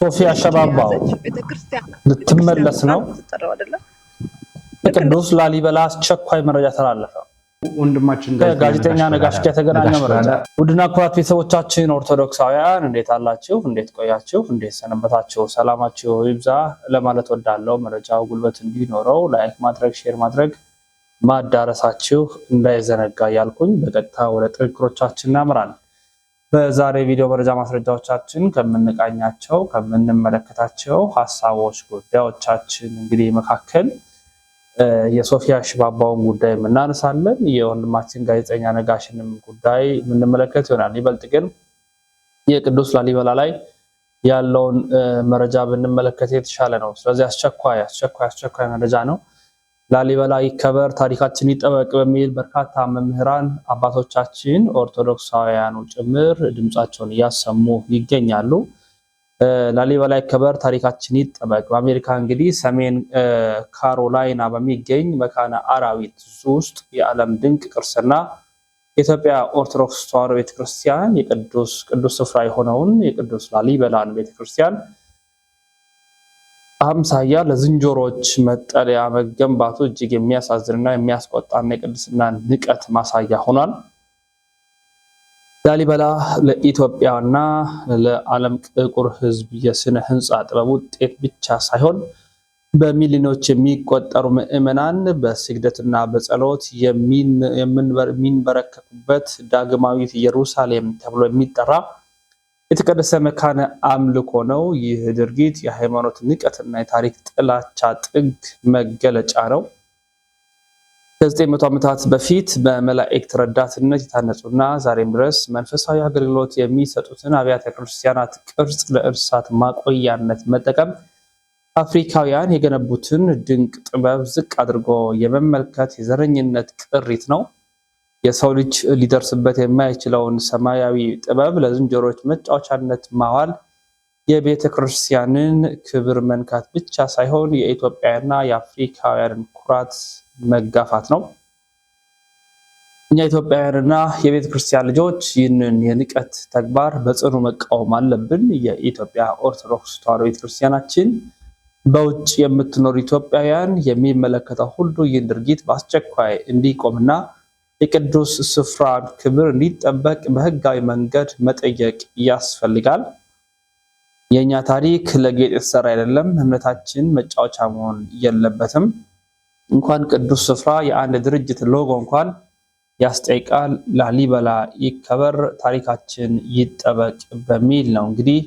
ሶፊያ ሸባባው ልትመለስ ነው። ቅዱስ ላሊበላ አስቸኳይ መረጃ ተላለፈ። ወንድማችን ጋዜጠኛ ነጋሽ ከተገናኘ መረጃ። ውድና ኩራት ቤተሰቦቻችን ኦርቶዶክሳውያን እንዴት አላችሁ? እንዴት ቆያችሁ? እንዴት ሰነበታችሁ? ሰላማችሁ ይብዛ ለማለት ወዳለው መረጃው ጉልበት እንዲኖረው ላይክ ማድረግ ሼር ማድረግ ማዳረሳችሁ እንዳይዘነጋ ያልኩኝ በቀጥታ ወደ ጥንክሮቻችን እናምራለን። በዛሬ ቪዲዮ መረጃ ማስረጃዎቻችን ከምንቃኛቸው ከምንመለከታቸው ሐሳቦች ጉዳዮቻችን እንግዲህ መካከል የሶፊያ ሽባባውን ጉዳይ እናነሳለን። የወንድማችን ጋዜጠኛ ነጋሽንም ጉዳይ የምንመለከት ይሆናል። ይበልጥ ግን የቅዱስ ላሊበላ ላይ ያለውን መረጃ ብንመለከት የተሻለ ነው። ስለዚህ አስቸኳይ መረጃ ነው። ላሊበላ ይከበር ታሪካችን ይጠበቅ በሚል በርካታ መምህራን አባቶቻችን ኦርቶዶክሳውያኑ ጭምር ድምጻቸውን እያሰሙ ይገኛሉ። ላሊበላ ይከበር ታሪካችን ይጠበቅ። በአሜሪካ እንግዲህ ሰሜን ካሮላይና በሚገኝ መካነ አራዊት ውስጥ የዓለም ድንቅ ቅርስና የኢትዮጵያ ኦርቶዶክስ ተዋሕዶ ቤተክርስቲያን ቅዱስ ስፍራ የሆነውን የቅዱስ ላሊበላን ቤተክርስቲያን አምሳያ ለዝንጀሮች መጠለያ መገንባቱ እጅግ የሚያሳዝንና የሚያስቆጣና የቅድስና ንቀት ማሳያ ሆኗል። ላሊበላ ለኢትዮጵያና ለዓለም ጥቁር ሕዝብ የስነ ህንፃ ጥበብ ውጤት ብቻ ሳይሆን በሚሊዮኖች የሚቆጠሩ ምዕመናን በስግደትና በጸሎት የሚንበረከኩበት ዳግማዊት ኢየሩሳሌም ተብሎ የሚጠራ የተቀደሰ መካነ አምልኮ ነው። ይህ ድርጊት የሃይማኖት ንቀትና የታሪክ ጥላቻ ጥግ መገለጫ ነው። ከ900 ዓመታት በፊት በመላእክት ረዳትነት የታነጹና ዛሬም ድረስ መንፈሳዊ አገልግሎት የሚሰጡትን አብያተ ክርስቲያናት ቅርጽ ለእርሳት ማቆያነት መጠቀም አፍሪካውያን የገነቡትን ድንቅ ጥበብ ዝቅ አድርጎ የመመልከት የዘረኝነት ቅሪት ነው። የሰው ልጅ ሊደርስበት የማይችለውን ሰማያዊ ጥበብ ለዝንጀሮች መጫወቻነት ማዋል የቤተ ክርስቲያንን ክብር መንካት ብቻ ሳይሆን የኢትዮጵያና የአፍሪካውያንን ኩራት መጋፋት ነው። እኛ ኢትዮጵያውያንና የቤተ ክርስቲያን ልጆች ይህንን የንቀት ተግባር በጽኑ መቃወም አለብን። የኢትዮጵያ ኦርቶዶክስ ተዋሕዶ ቤተክርስቲያናችን በውጭ የምትኖሩ ኢትዮጵያውያን የሚመለከተው ሁሉ ይህን ድርጊት በአስቸኳይ እንዲቆምና የቅዱስ ስፍራ ክብር እንዲጠበቅ በህጋዊ መንገድ መጠየቅ ያስፈልጋል። የኛ ታሪክ ለጌጥ የተሰራ አይደለም። እምነታችን መጫወቻ መሆን የለበትም። እንኳን ቅዱስ ስፍራ የአንድ ድርጅት ሎጎ እንኳን ያስጠይቃል። ላሊበላ ይከበር ታሪካችን ይጠበቅ በሚል ነው እንግዲህ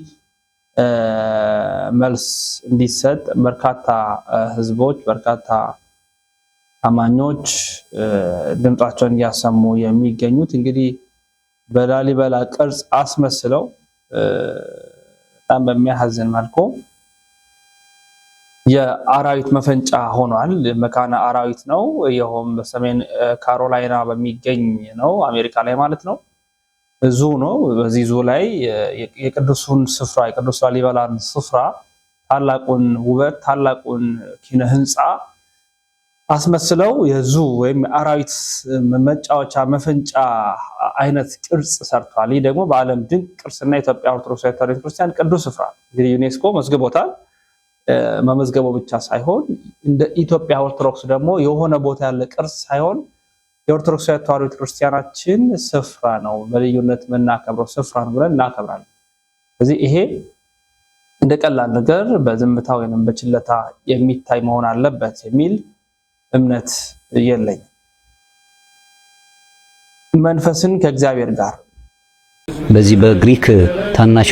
መልስ እንዲሰጥ በርካታ ህዝቦች በርካታ አማኞች ድምጻቸውን እያሰሙ የሚገኙት። እንግዲህ በላሊበላ ቅርጽ አስመስለው በጣም በሚያሳዝን መልኩ የአራዊት መፈንጫ ሆኗል። መካነ አራዊት ነው። ይኸውም በሰሜን ካሮላይና በሚገኝ ነው፣ አሜሪካ ላይ ማለት ነው። ዙ ነው። በዚህ ዙ ላይ የቅዱሱን ስፍራ የቅዱስ ላሊበላን ስፍራ ታላቁን ውበት ታላቁን ኪነ ህንፃ አስመስለው የዙ ወይም አራዊት መጫወቻ መፈንጫ አይነት ቅርጽ ሰርቷል። ይህ ደግሞ በዓለም ድንቅ ቅርስና የኢትዮጵያ ኦርቶዶክስ ተዋሕዶ ቤተክርስቲያን ቅዱስ ስፍራ እንግዲህ ዩኔስኮ መዝግቦታል። መመዝገቡ ብቻ ሳይሆን እንደ ኢትዮጵያ ኦርቶዶክስ ደግሞ የሆነ ቦታ ያለ ቅርስ ሳይሆን የኦርቶዶክስ ተዋሕዶ ቤተክርስቲያናችን ስፍራ ነው፣ በልዩነት የምናከብረው ስፍራ ነው ብለን እናከብራለን። ስለዚህ ይሄ እንደ ቀላል ነገር በዝምታ ወይንም በችለታ የሚታይ መሆን አለበት የሚል እምነት የለኝ። መንፈስን ከእግዚአብሔር ጋር በዚህ በግሪክ ታናሽ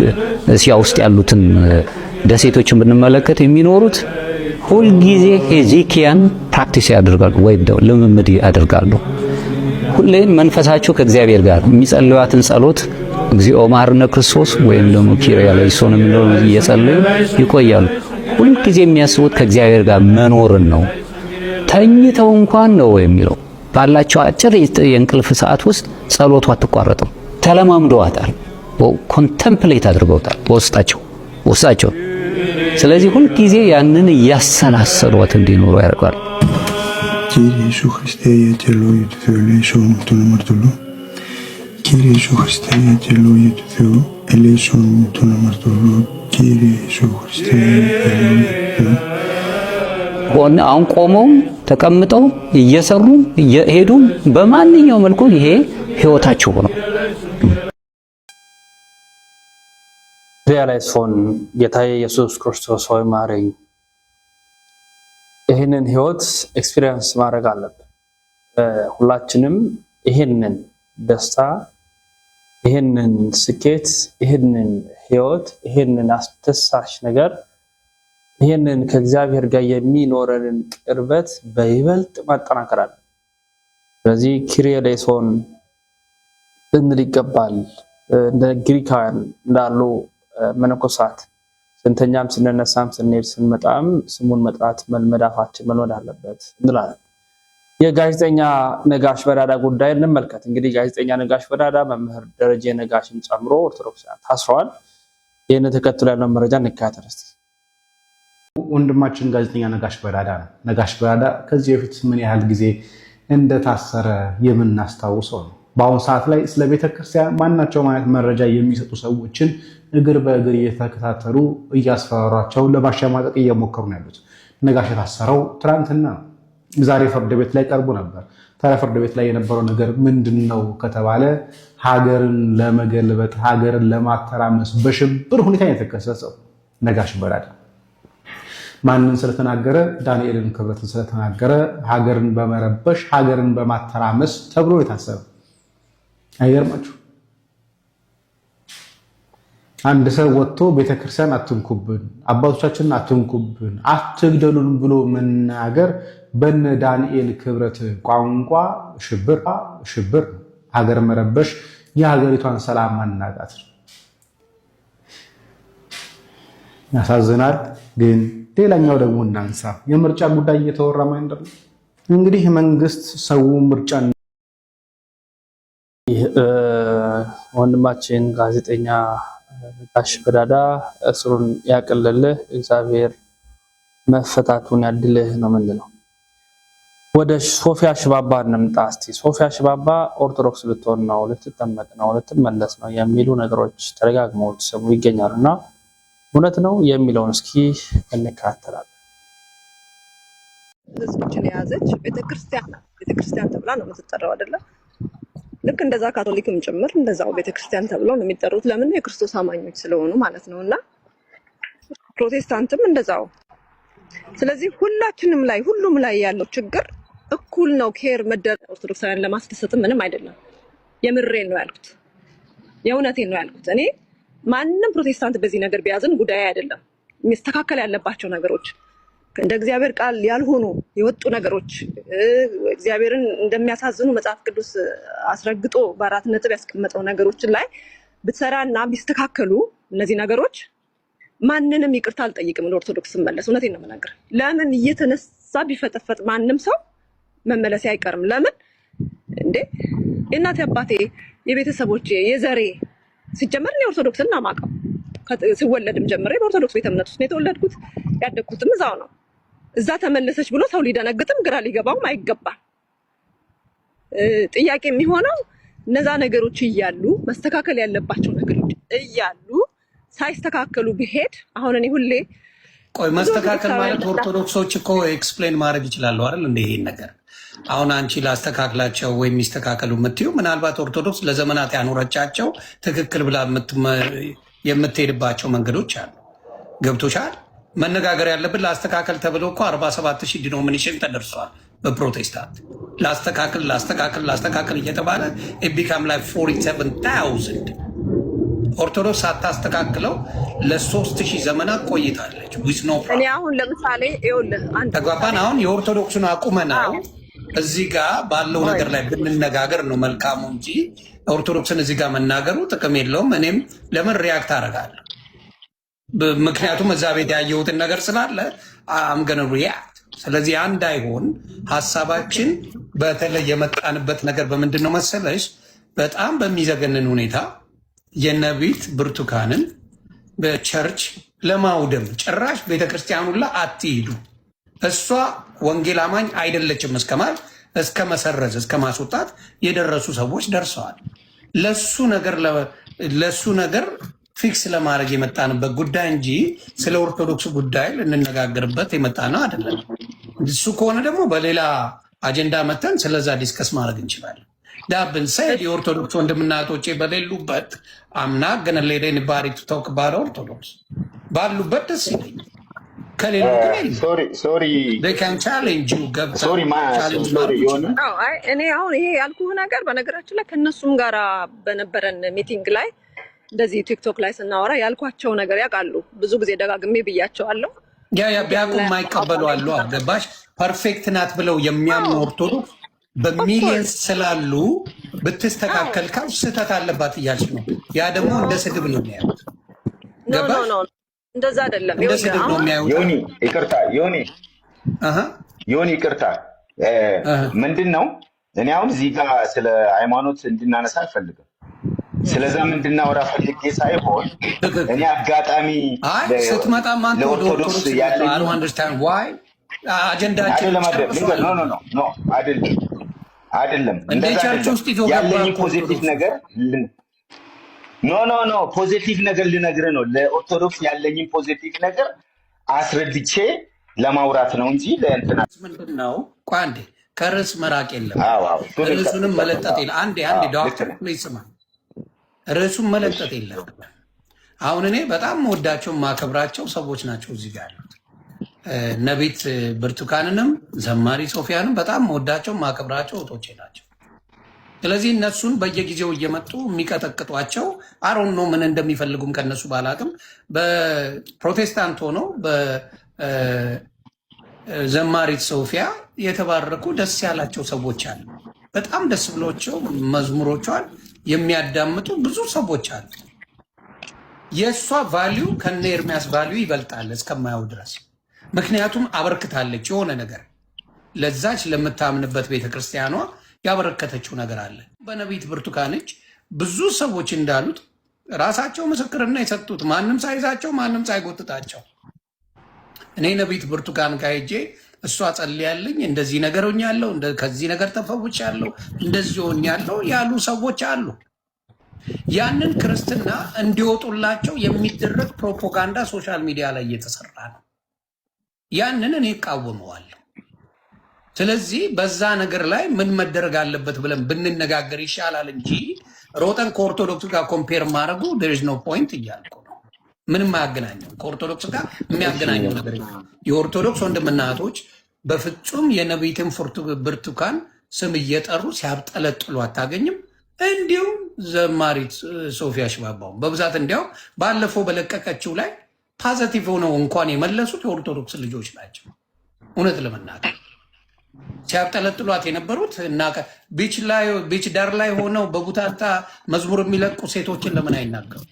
እስያ ውስጥ ያሉትን ደሴቶችን ብንመለከት የሚኖሩት ሁልጊዜ ሄዚኪያን ፕራክቲስ ያደርጋሉ ወይም ልምምድ ያደርጋሉ። ሁሌም መንፈሳቸው ከእግዚአብሔር ጋር የሚጸልዩትን ጸሎት እግዚኦ መሐረነ ክርስቶስ ወይም ደግሞ ኪርያ ለይሶን የሚለው እየጸለዩ ይቆያሉ። ሁልጊዜ የሚያስቡት ከእግዚአብሔር ጋር መኖርን ነው። ተኝተው እንኳን ነው የሚለው ባላቸው አጭር የእንቅልፍ ሰዓት ውስጥ ጸሎቱ አትቋረጥም። ተለማምደዋታል፣ ኮንተምፕሌት አድርገውታል በውስጣቸው። ስለዚህ ሁሉ ጊዜ ያንን ያሰላሰሉት እንዲኖሩ ያደርጋል። ኪሪሱ ክርስቲያ የጀሎ ይትፈሉ ሾም ተነመርተሉ ኪሪሱ ክርስቲያ የጀሎ ይትፈሉ eleison ton amartolo Kyrie Iisus Christe አሁን ቆመው ተቀምጠው እየሰሩ እየሄዱ በማንኛው መልኩ ይሄ ህይወታቸው ነው። ሪያላይሶን ጌታዬ ኢየሱስ ክርስቶስ ሆይ ማረኝ። ይህንን ህይወት ኤክስፒሪየንስ ማድረግ አለብን። ሁላችንም ይህንን ደስታ፣ ይህንን ስኬት፣ ይህንን ህይወት፣ ይህንን አስደሳች ነገር፣ ይህንን ከእግዚአብሔር ጋር የሚኖረንን ቅርበት በይበልጥ ማጠናከር አለ። ስለዚህ ኪሪያላይሶን ልንል ይገባል። እንደ ግሪካውያን እንዳሉ መነኮሳት ስንተኛም ስንነሳም ስንሄድ ስንመጣም ስሙን መጥራት መልመድ አፋችን መልመድ አለበት እንላለን። የጋዜጠኛ ነጋሽ በዳዳ ጉዳይ እንመልከት። እንግዲህ ጋዜጠኛ ነጋሽ በዳዳ መምህር ደረጀ ነጋሽን ጨምሮ ኦርቶዶክሳውያን ታስረዋል። ይህን ተከትሎ ያለው መረጃ እንከታተል እስቲ። ወንድማችን ጋዜጠኛ ነጋሽ በዳዳ ነው። ነጋሽ በዳዳ ከዚህ በፊት ምን ያህል ጊዜ እንደታሰረ የምናስታውሰው ነው። በአሁኑ ሰዓት ላይ ስለ ቤተክርስቲያን ማናቸውም አይነት መረጃ የሚሰጡ ሰዎችን እግር በእግር እየተከታተሉ እያስፈራሯቸው ለማሸማቀቅ እየሞከሩ ነው ያሉት። ነጋሽ የታሰረው ትናንትና ነው። ዛሬ ፍርድ ቤት ላይ ቀርቦ ነበር። ታዲያ ፍርድ ቤት ላይ የነበረው ነገር ምንድን ነው ከተባለ ሀገርን ለመገልበጥ ሀገርን ለማተራመስ በሽብር ሁኔታ የተከሰሰው ነጋሽ በዳዳ ማንን ስለተናገረ? ዳንኤልን ክብረትን ስለተናገረ ሀገርን በመረበሽ ሀገርን በማተራመስ ተብሎ የታሰረ። አይገርማችሁ? አንድ ሰው ወጥቶ ቤተክርስቲያን አትንኩብን፣ አባቶቻችንን አትንኩብን፣ አትግደሉን ብሎ መናገር በነ ዳንኤል ክብረት ቋንቋ ሽብር፣ ሀገር መረበሽ፣ የሀገሪቷን ሰላም ማናጋት ነው። ያሳዝናል። ግን ሌላኛው ደግሞ እናንሳ። የምርጫ ጉዳይ እየተወራ ማይንደር እንግዲህ መንግስት ሰው ምርጫ ወንድማችን ጋዜጠኛ ነጋሽ በዳዳ እስሩን ያቅልልህ፣ እግዚአብሔር መፈታቱን ያድልህ ነው የምንለው። ወደ ሶፊያ ሽባባ እንምጣ እስቲ። ሶፊያ ሽባባ ኦርቶዶክስ ልትሆን ነው፣ ልትጠመቅ ነው፣ ልትመለስ ነው የሚሉ ነገሮች ተደጋግመው ሲሰሙ ይገኛሉና እውነት ነው የሚለውን እስኪ እንከታተላለን። ህዝቦችን የያዘች ቤተክርስቲያን ተብላ ነው የምትጠራው አይደለ? ልክ እንደዛ ካቶሊክም ጭምር እንደዛው ቤተክርስቲያን ተብለው ነው የሚጠሩት። ለምን? የክርስቶስ አማኞች ስለሆኑ ማለት ነው። እና ፕሮቴስታንትም እንደዛው። ስለዚህ ሁሉም ላይ ያለው ችግር እኩል ነው። ኬር መደረግ ኦርቶዶክሳውያን ለማስደሰትም ምንም አይደለም። የምሬን ነው ያልኩት፣ የእውነቴን ነው ያልኩት። እኔ ማንም ፕሮቴስታንት በዚህ ነገር ቢያዝን ጉዳይ አይደለም። የሚስተካከል ያለባቸው ነገሮች እንደ እግዚአብሔር ቃል ያልሆኑ የወጡ ነገሮች እግዚአብሔርን እንደሚያሳዝኑ መጽሐፍ ቅዱስ አስረግጦ በ4 ነጥብ ያስቀመጠው ነገሮችን ላይ ብትሰራና ቢስተካከሉ እነዚህ ነገሮች ማንንም ይቅርታ አልጠይቅም። ለኦርቶዶክስ መመለስ እውነቴን ነው የምናገር። ለምን እየተነሳ ቢፈጠፈጥ ማንም ሰው መመለስ አይቀርም። ለምን እንዴ የእናቴ አባቴ የቤተሰቦቼ የዘሬ ሲጀመር እኔ ኦርቶዶክስን ነው የማውቀው። ሲወለድም ጀምሬ በኦርቶዶክስ ቤተ እምነት ውስጥ ነው የተወለድኩት፣ ያደግኩትም እዛው ነው። እዛ ተመለሰች ብሎ ሰው ሊደነግጥም ግራ ሊገባውም አይገባም። ጥያቄ የሚሆነው እነዛ ነገሮች እያሉ መስተካከል ያለባቸው ነገሮች እያሉ ሳይስተካከሉ ቢሄድ አሁን እኔ ሁሌ ቆይ መስተካከል ማለት ኦርቶዶክሶች እኮ ኤክስፕሌን ማድረግ ይችላሉ አይደል? እንደ ይሄን ነገር አሁን አንቺ ላስተካክላቸው ወይም የሚስተካከሉ የምትዩ ምናልባት ኦርቶዶክስ ለዘመናት ያኖረቻቸው ትክክል ብላ የምትሄድባቸው መንገዶች አሉ። ገብቶሻል? መነጋገር ያለብን ላስተካከል ተብሎ እኮ 47,000 ዲኖሚኔሽን ተደርሷል በፕሮቴስታንት። ላስተካከል እየተባለ ቢካም ላይ 47,000 ኦርቶዶክስ ሳታስተካክለው ለ3,000 ዘመናት ቆይታለች። እኔ አሁን ለምሳሌ ተግባባን። አሁን የኦርቶዶክሱን አቁመናል እዚህ ጋር ባለው ነገር ላይ ብንነጋገር ነው መልካሙ እንጂ ኦርቶዶክስን እዚህ ጋር መናገሩ ጥቅም የለውም። እኔም ለምን ሪያክት አደርጋለሁ? ምክንያቱም እዛ ቤት ያየሁትን ነገር ስላለ አምገነ ሪያክት። ስለዚህ አንድ አይሆን ሀሳባችን። በተለይ የመጣንበት ነገር በምንድን ነው መሰለሽ? በጣም በሚዘገንን ሁኔታ የነቢት ብርቱካንን በቸርች ለማውደም ጭራሽ ቤተክርስቲያኑ ላ አትሂዱ፣ እሷ ወንጌል አማኝ አይደለችም እስከማል እስከ መሰረዝ እስከ ማስወጣት የደረሱ ሰዎች ደርሰዋል። ለሱ ነገር ፊክስ ለማድረግ የመጣንበት ጉዳይ እንጂ ስለ ኦርቶዶክስ ጉዳይ ልንነጋገርበት የመጣ ነው አይደለም። እሱ ከሆነ ደግሞ በሌላ አጀንዳ መተን ስለዛ ዲስከስ ማድረግ እንችላለን። ዳብን ሰይድ የኦርቶዶክስ ወንድምና እህቶቼ በሌሉበት አምና ገነ ሌደን ባሪ ቶክ ባር ኦርቶዶክስ ባሉበት ደስ ይለኛል። ከሌሉ ግን ሶሪ ቻሌንጅ ገብተህ እኔ አሁን ይሄ ያልኩህ ነገር በነገራችን ላይ ከእነሱም ጋር በነበረን ሚቲንግ ላይ እንደዚህ ቲክቶክ ላይ ስናወራ ያልኳቸው ነገር ያውቃሉ። ብዙ ጊዜ ደጋግሜ ብያቸዋለሁ። ያ ቢያውቁ የማይቀበሉ አሉ። አገባሽ ፐርፌክት ናት ብለው የሚያምኑ ኦርቶዶክስ በሚሊየንስ ስላሉ ብትስተካከል ካል ስህተት አለባት እያልሽ ነው። ያ ደግሞ እንደ ስድብ ነው የሚያዩት። እንደዛ አይደለም። እንደ ስድብ ነው የሚያዩት። ዮኒ ይቅርታ፣ ምንድን ነው እኔ አሁን እዚህ ጋር ስለ ሃይማኖት እንድናነሳ አልፈልግም። ስለዛ እንድናወራ ፈልጌ ሳይሆን እኔ አጋጣሚ ስትመጣ ለኦርቶዶክስ ያለኝ አይደለም ያለኝ ፖዚቲቭ ነገር ፖዚቲቭ ነገር ልነግርህ ነው። ለኦርቶዶክስ ያለኝን ፖዚቲቭ ነገር አስረድቼ ለማውራት ነው እንጂ ለእንትና ምንድን ነው። ቆይ አንዴ ከርዕስ መራቅ የለም። ርዕሱንም መለጠጥ የለም። አንዴ ዶክተር ስማ፣ ርዕሱን መለጠጥ የለም። አሁን እኔ በጣም መወዳቸው ማከብራቸው ሰዎች ናቸው እዚህ ጋር ያሉት። ነቢት ብርቱካንንም ዘማሪ ሶፊያንም በጣም መወዳቸው ማከብራቸው እህቶቼ ናቸው። ስለዚህ እነሱን በየጊዜው እየመጡ የሚቀጠቅጧቸው አሮን ነው ምን እንደሚፈልጉም ከነሱ ባላቅም በፕሮቴስታንት ሆነው በዘማሪት ሶፊያ የተባረኩ ደስ ያላቸው ሰዎች አሉ። በጣም ደስ ብሎቸው መዝሙሮቿን የሚያዳምጡ ብዙ ሰዎች አሉ። የእሷ ቫሊዩ ከነ ኤርሚያስ ቫሊዩ ይበልጣል እስከማየው ድረስ። ምክንያቱም አበርክታለች የሆነ ነገር ለዛች ለምታምንበት ቤተክርስቲያኗ ያበረከተችው ነገር አለ። በነቢት ብርቱካን እጅ ብዙ ሰዎች እንዳሉት ራሳቸው ምስክርና የሰጡት ማንም ሳይዛቸው ማንም ሳይጎትታቸው። እኔ ነቢት ብርቱካን ጋር ሄጄ እሷ ጸልያለኝ እንደዚህ ነገር ሆኛለሁ፣ ከዚህ ነገር ተፈውቻለሁ፣ እንደዚህ ሆኛለሁ ያሉ ሰዎች አሉ። ያንን ክርስትና እንዲወጡላቸው የሚደረግ ፕሮፓጋንዳ ሶሻል ሚዲያ ላይ እየተሰራ ነው። ያንን እኔ እቃወመዋለሁ። ስለዚህ በዛ ነገር ላይ ምን መደረግ አለበት ብለን ብንነጋገር ይሻላል እንጂ ሮጠን ከኦርቶዶክስ ጋር ኮምፔር ማድረጉ there is no point እያልኩ ነው። ምንም አያገናኘው ከኦርቶዶክስ ጋር የሚያገናኘው ነገር። የኦርቶዶክስ ወንድምና እህቶች በፍጹም የነቢይትን ብርቱካን ስም እየጠሩ ሲያብጠለጥሉ አታገኝም። እንዲሁም ዘማሪት ሶፊያ ሽባባው በብዛት እንዲያው ባለፈው በለቀቀችው ላይ ፖዚቲቭ ሆነው እንኳን የመለሱት የኦርቶዶክስ ልጆች ናቸው። እውነት ለመናገር ሲያብጠለጥሏት የነበሩት እና ቢች ዳር ላይ ሆነው በቡታታ መዝሙር የሚለቁ ሴቶችን ለምን አይናገሩ?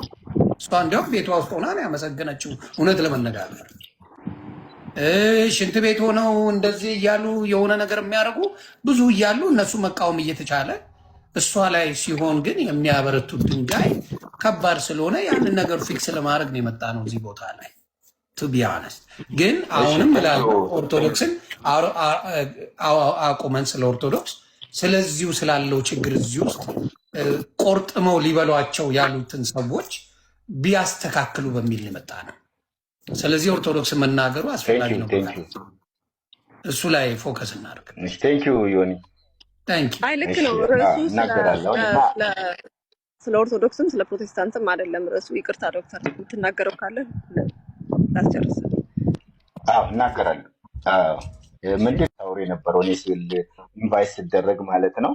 እሷ እንዲያውም ቤቷ ውስጥ ሆና ነው ያመሰገነችው። እውነት ለመነጋገር ሽንት ቤት ሆነው እንደዚህ እያሉ የሆነ ነገር የሚያደርጉ ብዙ እያሉ እነሱ መቃወም እየተቻለ እሷ ላይ ሲሆን ግን የሚያበረቱት ድንጋይ ከባድ ስለሆነ ያንን ነገር ፊክስ ለማድረግ ነው የመጣ ነው እዚህ ቦታ ላይ ቱቢያነስ። ግን አሁንም እላለሁ ኦርቶዶክስን አቁመን ስለ ኦርቶዶክስ ስለዚሁ ስላለው ችግር እዚህ ውስጥ ቆርጥመው ሊበሏቸው ያሉትን ሰዎች ቢያስተካክሉ በሚል የመጣ ነው። ስለዚህ ኦርቶዶክስ መናገሩ አስፈላጊ ነው። እሱ ላይ ፎከስ እናደርግ። ዮኒ አይ ልክ ነው። ርዕሱ ስለ ኦርቶዶክስም ስለ ፕሮቴስታንትም አይደለም ርዕሱ። ይቅርታ ዶክተር የምትናገረው ካለ ላስጨርስ። እናገራለሁ። ምንድን ታውሪ የነበረው እኔ ስል ኢንቫይት ስደረግ ማለት ነው።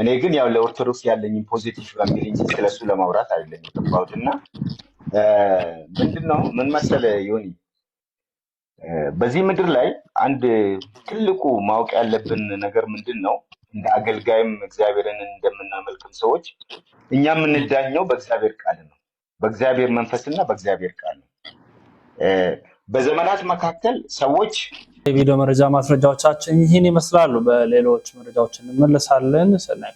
እኔ ግን ያው ለኦርቶዶክስ ያለኝን ፖዚቲቭ በሚል እንጂ ስለሱ ለማውራት አይደለም የገባሁት። እና ምንድነው ምን መሰለህ ዮኒ፣ በዚህ ምድር ላይ አንድ ትልቁ ማወቅ ያለብን ነገር ምንድን ነው? እንደ አገልጋይም እግዚአብሔርን እንደምናመልክም ሰዎች እኛ የምንዳኘው በእግዚአብሔር ቃል ነው፣ በእግዚአብሔር መንፈስና በእግዚአብሔር ቃል ነው። በዘመናት መካከል ሰዎች የቪዲዮ መረጃ ማስረጃዎቻችን ይህን ይመስላሉ። በሌሎች መረጃዎች እንመለሳለን። ሰናይ